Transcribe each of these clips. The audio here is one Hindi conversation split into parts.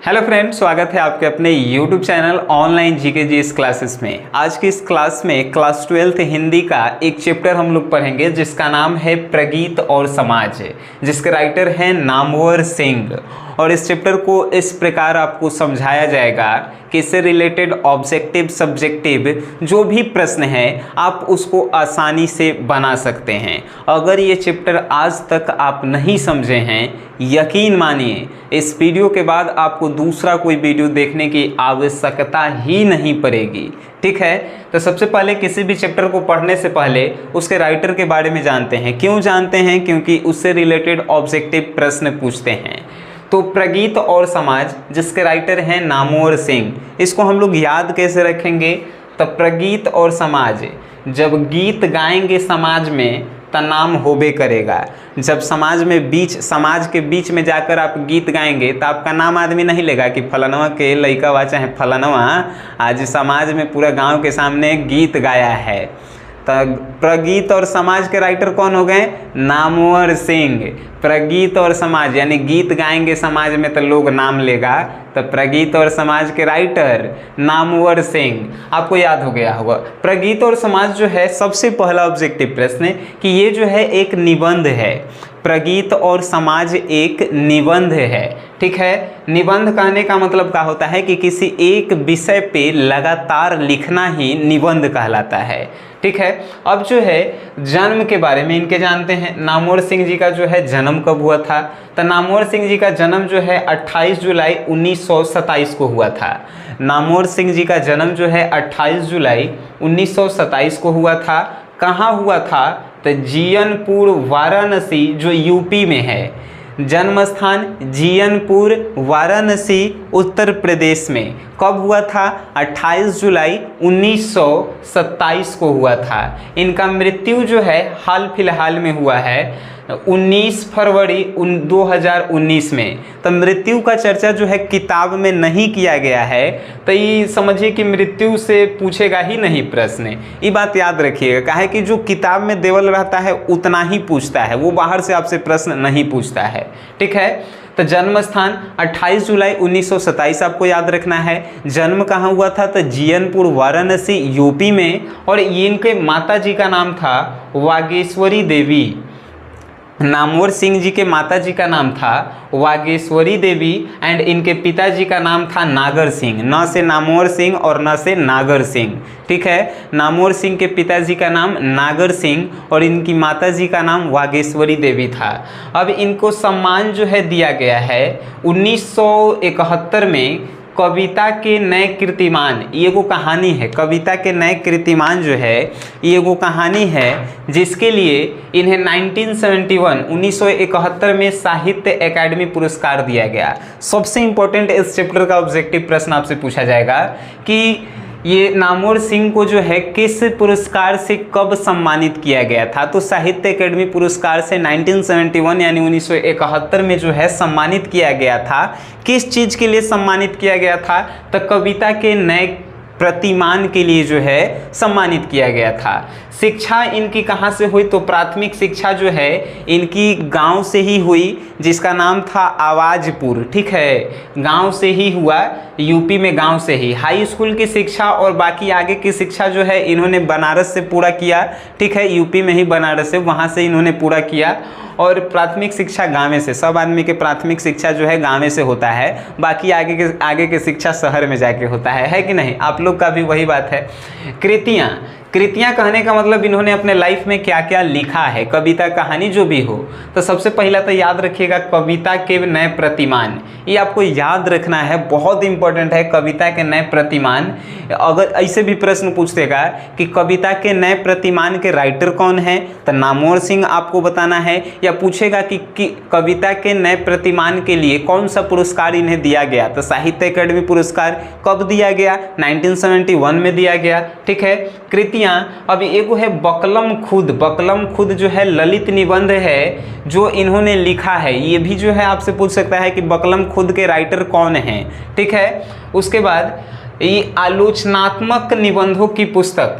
हेलो फ्रेंड्स, स्वागत है आपके अपने YouTube channel online GK GS classes में। आज की इस क्लास में क्लास 12th हिंदी का एक चैप्टर हम लोग पढ़ेंगे जिसका नाम है प्रगीत और समाज, जिसके राइटर हैं नामवर सिंह। और इस चैप्टर को इस प्रकार आपको समझाया जाएगा कि इससे रिलेटेड ऑब्जेक्टिव सब्जेक्टिव जो भी प्रश्न है आप उसको आसानी से बना सकते हैं। अगर ये चैप्टर आज तक आप नहीं समझे हैं, यकीन मानिए इस वीडियो के बाद आपको दूसरा कोई वीडियो देखने की आवश्यकता ही नहीं पड़ेगी। ठीक है, तो सबसे पहले किसी भी चैप्टर को पढ़ने से पहले उसके राइटर के बारे में जानते हैं। क्यों जानते हैं? क्योंकि उससे रिलेटेड ऑब्जेक्टिव प्रश्न पूछते हैं। तो प्रगीत और समाज, जिसके राइटर हैं नामवर सिंह, इसको हम लोग याद कैसे रखेंगे? तो प्रगीत और समाज, जब गीत गाएंगे समाज में तो नाम होबे करेगा। जब समाज के बीच में जाकर आप गीत गाएंगे तो आपका नाम आदमी नहीं लेगा कि फलानवा के लइका वा चाहे फलानवा आज समाज में पूरा गांव के सामने गीत गाया है। तो प्रगीत और समाज के राइटर कौन हो गए? नामवर सिंह। प्रगीत और समाज यानी गीत गाएंगे समाज में तो लोग नाम लेगा, तो प्रगीत और समाज के राइटर नामवर सिंह। आपको याद हो गया होगा। प्रगीत और समाज जो है, सबसे पहला ऑब्जेक्टिव प्रश्न कि ये जो है एक निबंध है। प्रगीत और समाज एक निबंध है। ठीक है, निबंध कहने का मतलब क्या होता है कि किसी एक विषय पे लगातार लिखना ही निबंध कहलाता है। ठीक है, अब जो है जन्म के बारे में इनके जानते हैं। नामवर सिंह जी का जो है जन्म कब हुआ था? तो नामवर सिंह जी का जन्म जो है 28 जुलाई 1927 को हुआ था। नामवर सिंह जी का जन्म जो है 28 जुलाई 1927 को हुआ था। कहाँ हुआ था? तो जीयनपुर वाराणसी, जो यूपी में है। जन्म स्थान जीयनपुर वाराणसी, उत्तर प्रदेश में। कब हुआ था? 28 जुलाई 1927 को हुआ था। इनका मृत्यु जो है हाल फिलहाल में हुआ है 19 फरवरी 2019 में। तो मृत्यु का चर्चा जो है किताब में नहीं किया गया है, तो ये समझिए कि मृत्यु से पूछेगा ही नहीं प्रश्न। ये बात याद रखिएगा, काहे कि जो किताब में देवल रहता है उतना ही पूछता है, वो बाहर से आपसे प्रश्न नहीं पूछता है। ठीक है, तो जन्म स्थान 28 जुलाई 1927 आपको याद रखना है। जन्म कहाँ हुआ था? तो जीयनपुर वाराणसी, यूपी में। और इनके माता जी का नाम था वागेश्वरी देवी। नामवर सिंह जी के माता जी का नाम था वागेश्वरी देवी एंड इनके पिताजी का नाम था नागर सिंह। न से नामवर सिंह और न से नागर सिंह। ठीक है, नामवर सिंह के पिताजी का नाम नागर सिंह और इनकी माता जी का नाम वागेश्वरी देवी था। अब इनको सम्मान जो है दिया गया है 1971 में कविता के नए कीर्तिमान। ये वो कहानी है, कविता के नए कीर्तिमान जो है ये वो कहानी है जिसके लिए इन्हें 1971 में साहित्य अकादमी पुरस्कार दिया गया। सबसे इम्पोर्टेंट इस चैप्टर का ऑब्जेक्टिव प्रश्न आपसे पूछा जाएगा कि ये नामवर सिंह को जो है किस पुरस्कार से कब सम्मानित किया गया था? तो साहित्य अकादमी पुरस्कार से 1971 यानी 1971 में जो है सम्मानित किया गया था। किस चीज़ के लिए सम्मानित किया गया था? तो कविता के नए प्रतिमान के लिए जो है सम्मानित किया गया था। शिक्षा इनकी कहाँ से हुई? तो प्राथमिक शिक्षा जो है इनकी गांव से ही हुई, जिसका नाम था आवाजपुर। ठीक है, गांव से ही हुआ, यूपी में गांव से ही। हाई स्कूल की शिक्षा और बाकी आगे की शिक्षा जो है इन्होंने बनारस से पूरा किया। ठीक है, यूपी में ही बनारस है, वहाँ से इन्होंने पूरा किया। और प्राथमिक शिक्षा गाँव से, सब आदमी के प्राथमिक शिक्षा जो है गाँव से होता है, बाकी आगे के शिक्षा शहर में जाके होता है कि नहीं? आप लोग का भी वही बात है। कृतियाँ कहने का मतलब इन्होंने अपने लाइफ में क्या क्या लिखा है, कविता कहानी जो भी हो। तो सबसे पहला तो याद रखिएगा कविता के नए प्रतिमान, ये आपको याद रखना है, बहुत इंपॉर्टेंट है। कविता के नए प्रतिमान, अगर ऐसे भी प्रश्न पूछेगा कि कविता के नए प्रतिमान के राइटर कौन है, तो नामवर सिंह आपको बताना है। या पूछेगा कि कविता के नए प्रतिमान के लिए कौन सा पुरस्कार इन्हें दिया गया, तो साहित्य अकादमी पुरस्कार कब दिया गया? 1971 में दिया गया। ठीक है, कृतियाँ अब एगो है बकलम खुद जो है ललित निबंध है जो इन्होंने लिखा है। ये भी जो है आपसे पूछ सकता है कि बकलम खुद के राइटर कौन हैं। ठीक है, उसके बाद ये आलोचनात्मक निबंधों की पुस्तक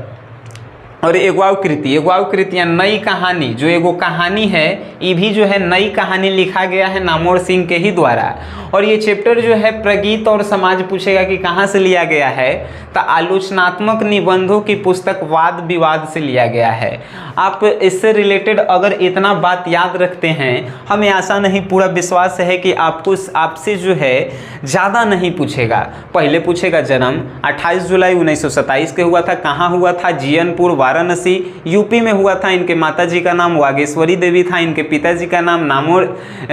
और एगो कृति या नई कहानी, जो एगो कहानी है ये भी जो है नई कहानी लिखा गया है नामवर सिंह के ही द्वारा। और ये चैप्टर जो है प्रगीत और समाज पूछेगा कि कहाँ से लिया गया है, तो आलोचनात्मक निबंधों की पुस्तक वाद विवाद से लिया गया है। आप इससे रिलेटेड अगर इतना बात याद रखते हैं, हमें आशा नहीं पूरा विश्वास है कि आपसे जो है ज़्यादा नहीं पूछेगा। पहले पूछेगा जन्म 28 जुलाई 1927 के हुआ था, कहाँ हुआ था, जीयनपुर वाराणसी यूपी में हुआ था। इनके माताजी का नाम वागेश्वरी देवी था, इनके पिताजी का नाम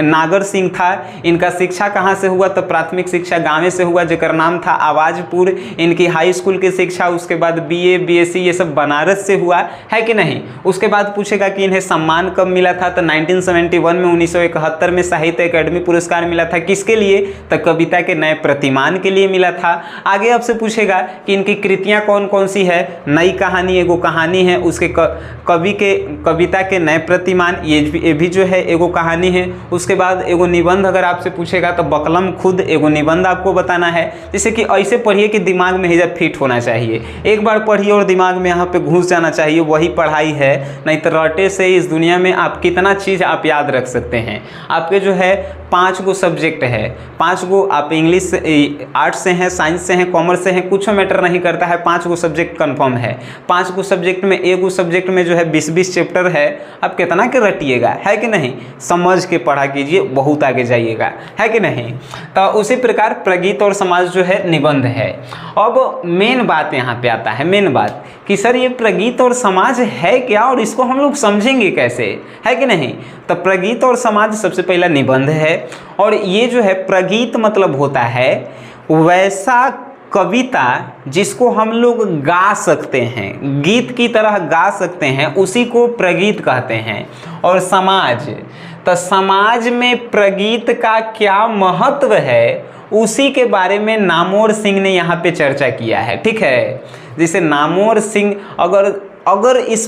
नागर सिंह था। इनका शिक्षा कहाँ से हुआ, तो प्राथमिक शिक्षा गाँव से हुआ जेकर नाम था आवाजपुर। इनकी हाई स्कूल की शिक्षा उसके बाद BA BSc ये सब बनारस से हुआ है कि नहीं। उसके बाद पूछेगा कि इन्हें सम्मान कब मिला था, तो 1971 में 1971 में साहित्य अकादमी पुरस्कार मिला था। किसके लिए, तो कविता के नए प्रतिमान के लिए मिला था। आगे आपसे पूछेगा कि इनकी कृतियाँ कौन कौन सी है, नई कहानी एगो कहानी है, उसके कविता के नए प्रतिमान ये भी जो है एगो कहानी है। उसके बाद एगो निबंध अगर आपसे पूछेगा तो बकलम खुद एगो निबंध आपको बताना है। जैसे कि ऐसे पढ़िए कि दिमाग में हिजब फिट होना चाहिए, एक बार पढ़िए और दिमाग में यहाँ पे घुस जाना चाहिए, वही पढ़ाई है। नहीं तो रटे से इस दुनिया में आप कितना चीज़ आप याद रख सकते हैं। आपके जो है 5 गो सब्जेक्ट है, 5 गो आप इंग्लिश आर्ट्स से हैं, साइंस से हैं, कॉमर्स से हैं, कुछ मैटर नहीं करता है, 5 गो सब्जेक्ट कंफर्म है। 5 गो सब्जेक्ट में एगो सब्जेक्ट में जो है 20-20 चैप्टर है। आप कितना के रटिएगा, है कि नहीं, समझ के पढ़ा कीजिए, बहुत आगे जाइएगा, है कि नहीं। तो उसी प्रकार प्रगीत और समाज जो है निबंध है। अब मेन बात यहाँ पे आता है, मेन बात कि सर ये प्रगीत और समाज है क्या और इसको हम लोग समझेंगे कैसे, है कि नहीं। तो प्रगीत और समाज सबसे पहला निबंध है। और ये जो है प्रगीत मतलब होता है वैसा कविता जिसको हम लोग गा सकते हैं, गीत की तरह गा सकते हैं, उसी को प्रगीत कहते हैं। और समाज, तो समाज में प्रगीत का क्या महत्व है उसी के बारे में नामवर सिंह ने यहाँ पे चर्चा किया है, ठीक है। जैसे नामवर सिंह अगर इस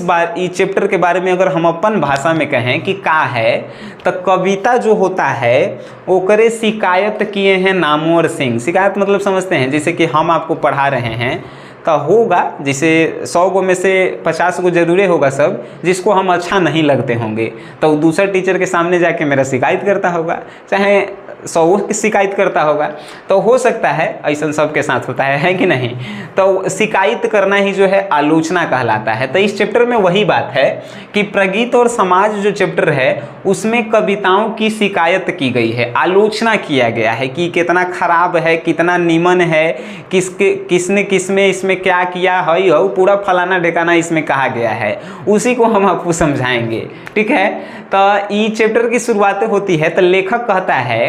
चैप्टर के बारे में अगर हम अपन भाषा में कहें कि का है, तो कविता जो होता है ओकरे शिकायत किए हैं नामवर सिंह। शिकायत मतलब समझते हैं, जैसे कि हम आपको पढ़ा रहे हैं तो होगा, जैसे 100 गो में से 50 गो जरूरी होगा सब जिसको हम अच्छा नहीं लगते होंगे, तो दूसरा टीचर के सामने जाके मेरा शिकायत करता होगा, चाहे 100 की शिकायत करता होगा। तो हो सकता है ऐसा सबके साथ होता है कि नहीं। तो शिकायत करना ही जो है आलोचना कहलाता है। तो इस चैप्टर में वही बात है कि प्रगीत और समाज जो चैप्टर है उसमें कविताओं की शिकायत की गई है, आलोचना किया गया है कि कितना खराब है, कितना नीमन है, किसने किसमें इसमें क्या किया है, हो पूरा फलाना ढेकाना इसमें कहा गया है, उसी को हम आपको समझाएंगे, ठीक है। तो ये चैप्टर की शुरुआत होती है, तो लेखक कहता है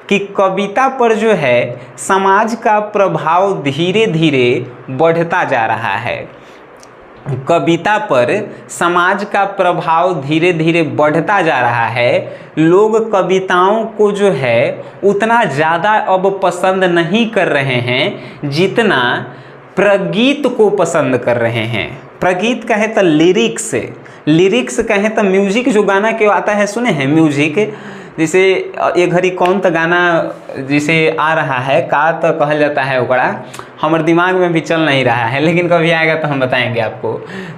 कि कविता पर जो है समाज का प्रभाव धीरे धीरे बढ़ता जा रहा है। कविता पर समाज का प्रभाव धीरे धीरे बढ़ता जा रहा है। लोग कविताओं को जो है उतना ज़्यादा अब पसंद नहीं कर रहे हैं जितना प्रगीत को पसंद कर रहे हैं। प्रगीत कहे तो लिरिक्स कहे तो म्यूजिक, जो गाना के आता है सुने हैं म्यूजिक, जैसे ये घड़ी कौन तो गाना जिसे आ रहा है का तो कहल जाता है, ओकरा हमारे दिमाग में भी चल नहीं रहा है, लेकिन कभी आएगा तो हम बताएंगे आपको।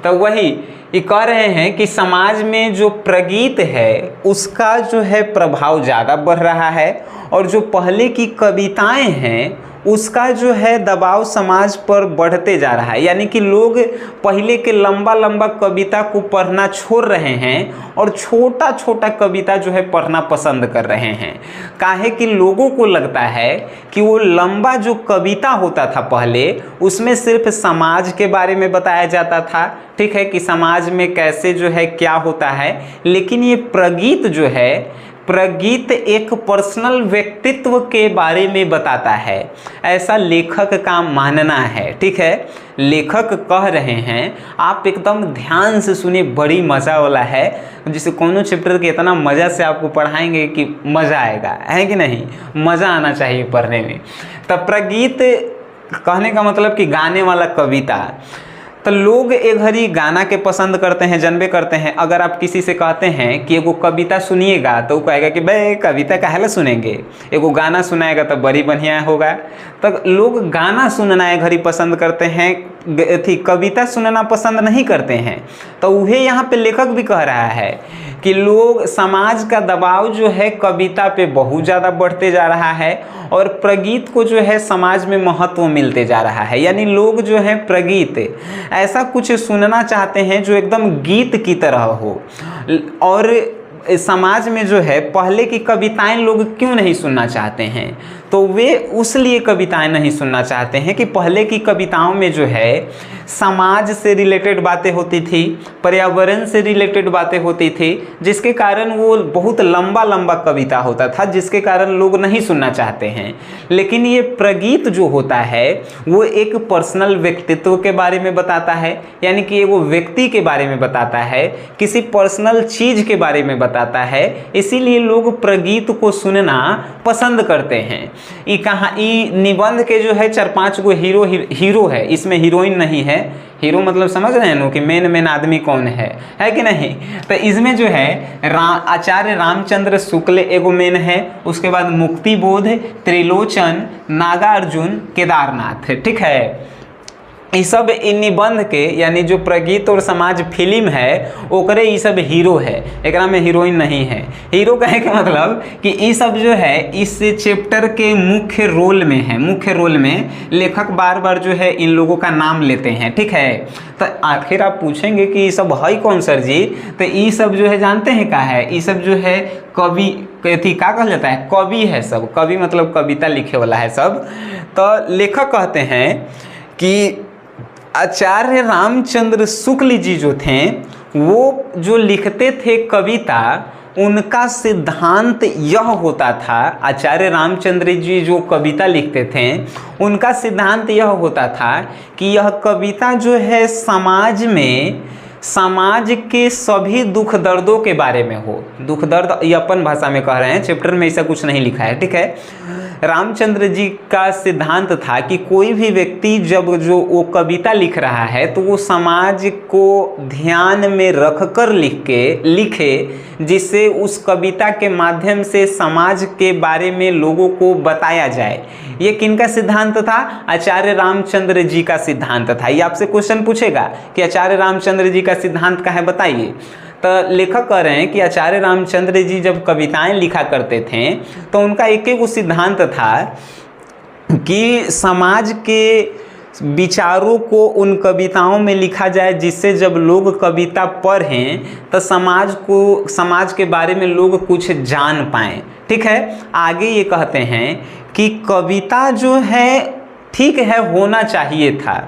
तो वही ये कह रहे हैं कि समाज में जो प्रगीत है उसका जो है प्रभाव ज़्यादा बढ़ रहा है, और जो पहले की कविताएं हैं उसका जो है दबाव समाज पर बढ़ते जा रहा है। यानी कि लोग पहले के लंबा लंबा कविता को पढ़ना छोड़ रहे हैं और छोटा छोटा कविता जो है पढ़ना पसंद कर रहे हैं। काहे कि लोगों को लगता है कि वो लंबा जो कविता होता था पहले उसमें सिर्फ समाज के बारे में बताया जाता था, ठीक है, कि समाज में कैसे जो है क्या होता है। लेकिन ये प्रगीत जो है, प्रगीत एक पर्सनल व्यक्तित्व के बारे में बताता है, ऐसा लेखक का मानना है, ठीक है। लेखक कह रहे हैं, आप एकदम ध्यान से सुनिए, बड़ी मज़ा वाला है। जिसे कोनो चैप्टर के इतना मज़ा से आपको पढ़ाएंगे कि मज़ा आएगा, है कि नहीं, मज़ा आना चाहिए पढ़ने में। तो प्रगीत कहने का मतलब कि गाने वाला कविता। तो लोग एक घड़ी गाना के पसंद करते हैं, जनबे करते हैं। अगर आप किसी से कहते हैं कि एगो कविता सुनिएगा तो वो कहेगा कि भाई कविता काहे सुनेंगे, एगो गाना सुनाएगा तो बड़ी बढ़िया होगा। तो लोग गाना सुनना एक घड़ी पसंद करते हैं, थी कविता सुनना पसंद नहीं करते हैं। तो वह यहाँ पे लेखक भी कह रहा है कि लोग, समाज का दबाव जो है कविता पे बहुत ज़्यादा बढ़ते जा रहा है और प्रगीत को जो है समाज में महत्व मिलते जा रहा है। यानी लोग जो है प्रगीत ऐसा कुछ सुनना चाहते हैं जो एकदम गीत की तरह हो। और समाज में जो है पहले की कविताएं लोग क्यों नहीं सुनना चाहते हैं? तो वे उस लिए कविताएं नहीं सुनना चाहते हैं कि पहले की कविताओं में जो है समाज से रिलेटेड बातें होती थी, पर्यावरण से रिलेटेड बातें होती थी, जिसके कारण वो बहुत लंबा लंबा कविता होता था, जिसके कारण लोग नहीं सुनना चाहते हैं। लेकिन ये प्रगीत जो होता है वो एक पर्सनल व्यक्तित्व के बारे में बताता है, यानी कि वो व्यक्ति के बारे में बताता है, किसी पर्सनल चीज़ के बारे में बताता है। इसीलिए लोग प्रगीत को सुनना पसंद करते हैं। ई निबंध के जो है 4-5 गो हीरो है, इसमें हीरोइन नहीं है। हीरो मतलब समझ रहे हैं ना कि मेन आदमी कौन है कि नहीं? तो इसमें जो है आचार्य रामचंद्र शुक्ल एगो मेन है, उसके बाद मुक्तिबोध, त्रिलोचन, नागार्जुन, केदारनाथ, ठीक है। ये सब इन निबंध के यानी जो प्रगीत और समाज फिल्म है ओकरे ये सब हीरो है, एकरा में हीरोइन नहीं है। हीरो कहे के मतलब कि ये सब जो है इस चैप्टर के मुख्य रोल में है। मुख्य रोल में लेखक बार बार जो है इन लोगों का नाम लेते हैं, ठीक है। तो आखिर आप पूछेंगे कि ये सब है कौन सर जी? तो ये सब जो है जानते हैं क्या है? ये सब जो है कवि थी, क्या कहा जाता है? कवि है सब। कवि मतलब कविता लिखे वाला है सब। तो लेखक कहते हैं कि आचार्य रामचंद्र शुक्ल जी जो थे वो जो लिखते थे कविता, उनका सिद्धांत यह होता था। आचार्य रामचंद्र जी जो कविता लिखते थे उनका सिद्धांत यह होता था कि यह कविता जो है समाज में, समाज के सभी दुख दर्दों के बारे में हो। दुख दर्द ये अपन भाषा में कह रहे हैं, चैप्टर में ऐसा कुछ नहीं लिखा है, ठीक है। रामचंद्र जी का सिद्धांत था कि कोई भी व्यक्ति जब जो वो कविता लिख रहा है तो वो समाज को ध्यान में रखकर लिखे, जिससे उस कविता के माध्यम से समाज के बारे में लोगों को बताया जाए। ये किनका सिद्धांत था? आचार्य रामचंद्र जी का सिद्धांत था। ये आपसे क्वेश्चन पूछेगा कि आचार्य रामचंद्र जी का सिद्धांत क्या है, बताइए। तो लेखक कह रहे हैं कि आचार्य रामचंद्र जी जब कविताएं लिखा करते थे तो उनका एक वो सिद्धांत था कि समाज के विचारों को उन कविताओं में लिखा जाए, जिससे जब लोग कविता पढ़ें तो समाज के बारे में लोग कुछ जान पाएं, ठीक है। आगे ये कहते हैं कि कविता जो है ठीक है होना चाहिए था,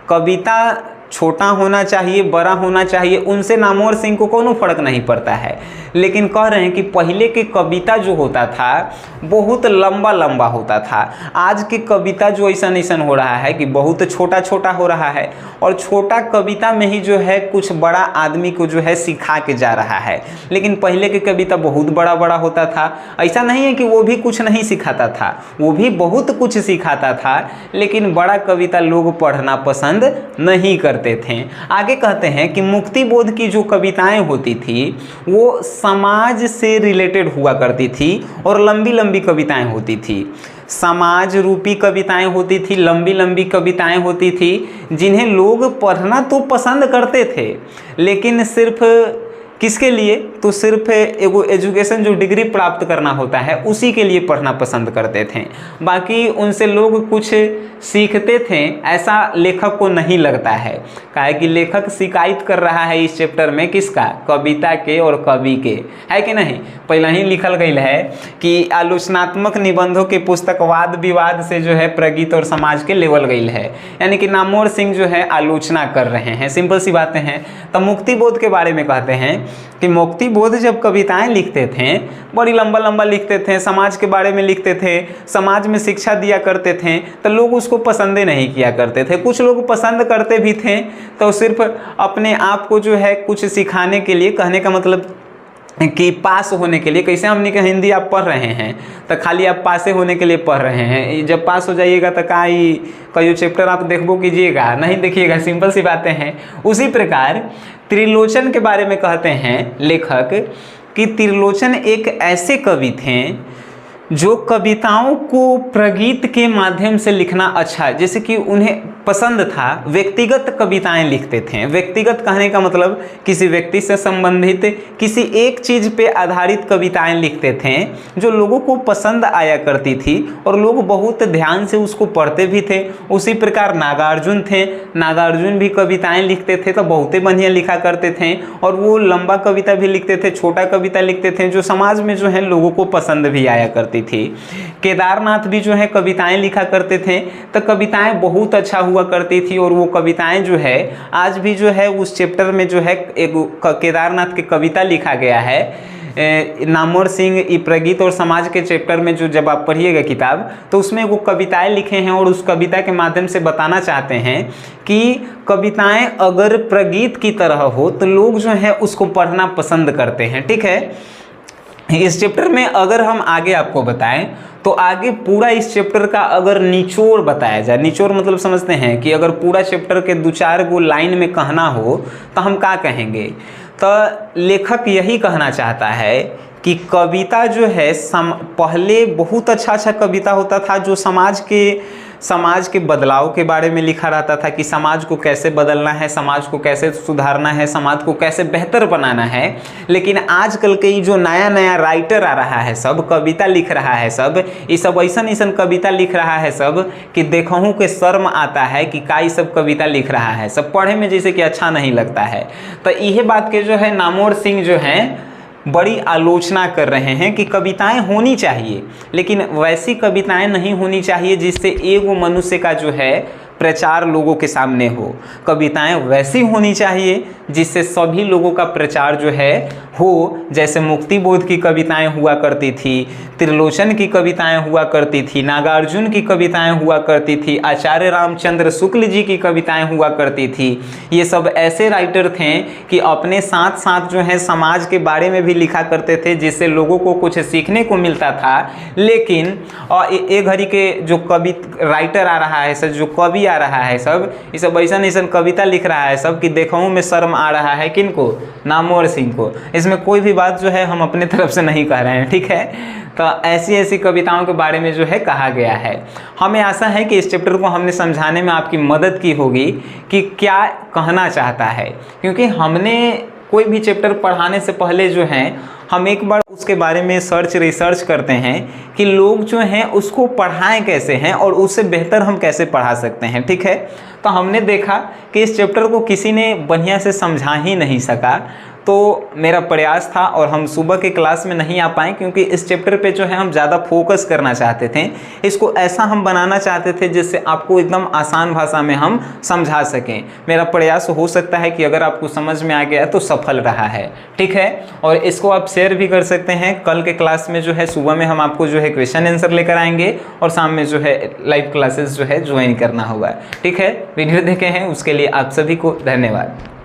कविता छोटा होना चाहिए, बड़ा होना चाहिए, उनसे नामवर सिंह को कोनो फर्क नहीं पड़ता है। लेकिन कह रहे हैं कि पहले की कविता जो होता था बहुत लंबा लंबा होता था। आज की कविता जो ऐसा हो रहा है कि बहुत छोटा छोटा हो रहा है, और छोटा कविता में ही जो है कुछ बड़ा आदमी को जो है सिखा के जा रहा है। लेकिन पहले की कविता बहुत बड़ा बड़ा होता था। ऐसा नहीं है कि वो भी कुछ नहीं सिखाता था, वो भी बहुत कुछ सिखाता था, लेकिन बड़ा कविता लोग पढ़ना पसंद नहीं करते थे। आगे कहते हैं कि मुक्तिबोध की जो कविताएं होती थी वो समाज से रिलेटेड हुआ करती थी और लंबी लंबी कविताएं होती थी। समाज रूपी कविताएं होती थी, लंबी लंबी कविताएं होती थी, जिन्हें लोग पढ़ना तो पसंद करते थे, लेकिन सिर्फ किसके लिए? तो सिर्फ एगो एजुकेशन जो डिग्री प्राप्त करना होता है उसी के लिए पढ़ना पसंद करते थे। बाकी उनसे लोग कुछ सीखते थे ऐसा लेखक को नहीं लगता है। काहे कि लेखक शिकायत कर रहा है इस चैप्टर में किसका? कविता के और कवि के, है कि नहीं? पहले ही लिखल गई है कि आलोचनात्मक निबंधों के पुस्तक वाद विवाद से जो है प्रगीत और समाज के लेवल गई है, यानी कि नामवर सिंह जो है आलोचना कर रहे हैं। सिंपल सी बातें हैं। तो मुक्तिबोध के बारे में कहते हैं कि मुक्तिबोध जब कविताएं लिखते थे बड़ी लंबा लंबा लिखते थे, समाज के बारे में लिखते थे, समाज में शिक्षा दिया करते थे, तो लोग उसको पसंद नहीं किया करते थे। कुछ लोग पसंद करते भी थे, तो सिर्फ अपने आप को जो है कुछ सिखाने के लिए, कहने का मतलब कि पास होने के लिए, कैसे हमने कहा हिंदी आप पढ़ रहे हैं तो खाली आप पासे होने के लिए पढ़ रहे हैं, जब पास हो जाइएगा तो कई चैप्टर आप देखबो कीजिएगा, नहीं देखिएगा। सिंपल सी बातें हैं। उसी प्रकार त्रिलोचन के बारे में कहते हैं लेखक कि त्रिलोचन एक ऐसे कवि थे जो कविताओं को प्रगीत के माध्यम से लिखना अच्छा, जैसे कि उन्हें पसंद था व्यक्तिगत कविताएं लिखते थे। व्यक्तिगत कहने का मतलब किसी व्यक्ति से संबंधित किसी एक चीज़ पे आधारित कविताएं लिखते थे जो लोगों को पसंद आया करती थी और लोग बहुत ध्यान से उसको पढ़ते भी थे। उसी प्रकार नागार्जुन थे, नागार्जुन भी कविताएं लिखते थे तो बहुत बढ़िया लिखा करते थे और वो लंबा कविता भी लिखते थे, छोटा कविता लिखते थे जो समाज में जो है लोगों को पसंद भी आया करती थी। केदारनाथ भी जो है कविताएं लिखा करते थे तो कविताएं बहुत अच्छा हुआ करती थी और वो कविताएं जो है आज भी जो है उस चैप्टर में जो है एक केदारनाथ की कविता लिखा गया है नामवर सिंह ई प्रगीत और समाज के चैप्टर में। जो जब आप पढ़िएगा किताब तो उसमें वो कविताएं लिखे हैं और उस कविता के माध्यम से बताना चाहते हैं कि कविताएं अगर प्रगीत की तरह हो तो लोग जो है उसको पढ़ना पसंद करते हैं। ठीक है, इस चैप्टर में अगर हम आगे आपको बताएं तो आगे पूरा इस चैप्टर का अगर निचोड़ बताया जाए, निचोड़ मतलब समझते हैं कि अगर पूरा चैप्टर के 2-4 गो लाइन में कहना हो तो हम क्या कहेंगे। तो लेखक यही कहना चाहता है कि कविता जो है पहले बहुत अच्छा कविता होता था जो समाज के बदलाव के बारे में लिखा रहता था कि समाज को कैसे बदलना है, समाज को कैसे सुधारना है, समाज को कैसे बेहतर बनाना है। लेकिन आजकल के जो नया राइटर आ रहा है सब कविता लिख रहा है, सब ये सब ऐसा कविता लिख रहा है सब कि देखूँ के शर्म आता है कि का ये सब कविता लिख रहा है, सब पढ़े में जैसे कि अच्छा नहीं लगता है। तो यह बात के जो है नामवर सिंह जो हैं बड़ी आलोचना कर रहे हैं कि कविताएं होनी चाहिए लेकिन वैसी कविताएं नहीं होनी चाहिए जिससे एगो मनुष्य का जो है प्रचार लोगों के सामने हो। कविताएं वैसी होनी चाहिए जिससे सभी लोगों का प्रचार जो है हो। जैसे मुक्ति बोध की कविताएं हुआ करती थी, त्रिलोचन की कविताएं हुआ करती थी, नागार्जुन की कविताएं हुआ करती थी, आचार्य रामचंद्र शुक्ल जी की कविताएं हुआ करती थी। ये सब ऐसे राइटर थे कि अपने साथ साथ जो है समाज के बारे में भी लिखा करते थे जिससे लोगों को कुछ सीखने को मिलता था। लेकिन एक घड़ी के जो कवि राइटर आ रहा है सब, जो कवि आ रहा है सब, ये सब ऐसा कविता लिख रहा है सब कि देखूँ में शर्म आ रहा है किनको, नामवर सिंह को। इसमें कोई भी बात जो है हम अपने तरफ से नहीं कह रहे हैं। ठीक है, तो ऐसी कविताओं के बारे में जो है कहा गया है। हमें आशा है कि इस चैप्टर को हमने समझाने में आपकी मदद की होगी कि क्या कहना चाहता है, क्योंकि हमने कोई भी चैप्टर पढ़ाने से पहले जो है हम एक बार उसके बारे में रिसर्च करते हैं कि लोग जो हैं उसको पढ़ाएं कैसे हैं और उससे बेहतर हम कैसे पढ़ा सकते हैं। ठीक है, तो हमने देखा कि इस चैप्टर को किसी ने बढ़िया से समझा ही नहीं सका, तो मेरा प्रयास था और हम सुबह के क्लास में नहीं आ पाए क्योंकि इस चैप्टर पे जो है हम ज़्यादा फोकस करना चाहते थे। इसको ऐसा हम बनाना चाहते थे जिससे आपको एकदम आसान भाषा में हम समझा सकें। मेरा प्रयास हो सकता है कि अगर आपको समझ में आ गया तो सफल रहा है। ठीक है, और इसको आप शेयर भी कर सकते हैं। कल के क्लास में जो है सुबह में हम आपको जो है क्वेश्चन आंसर लेकर आएंगे और शाम में जो है लाइव क्लासेस जो है ज्वाइन करना होगा। ठीक है, वीडियो देखे हैं उसके लिए आप सभी को धन्यवाद।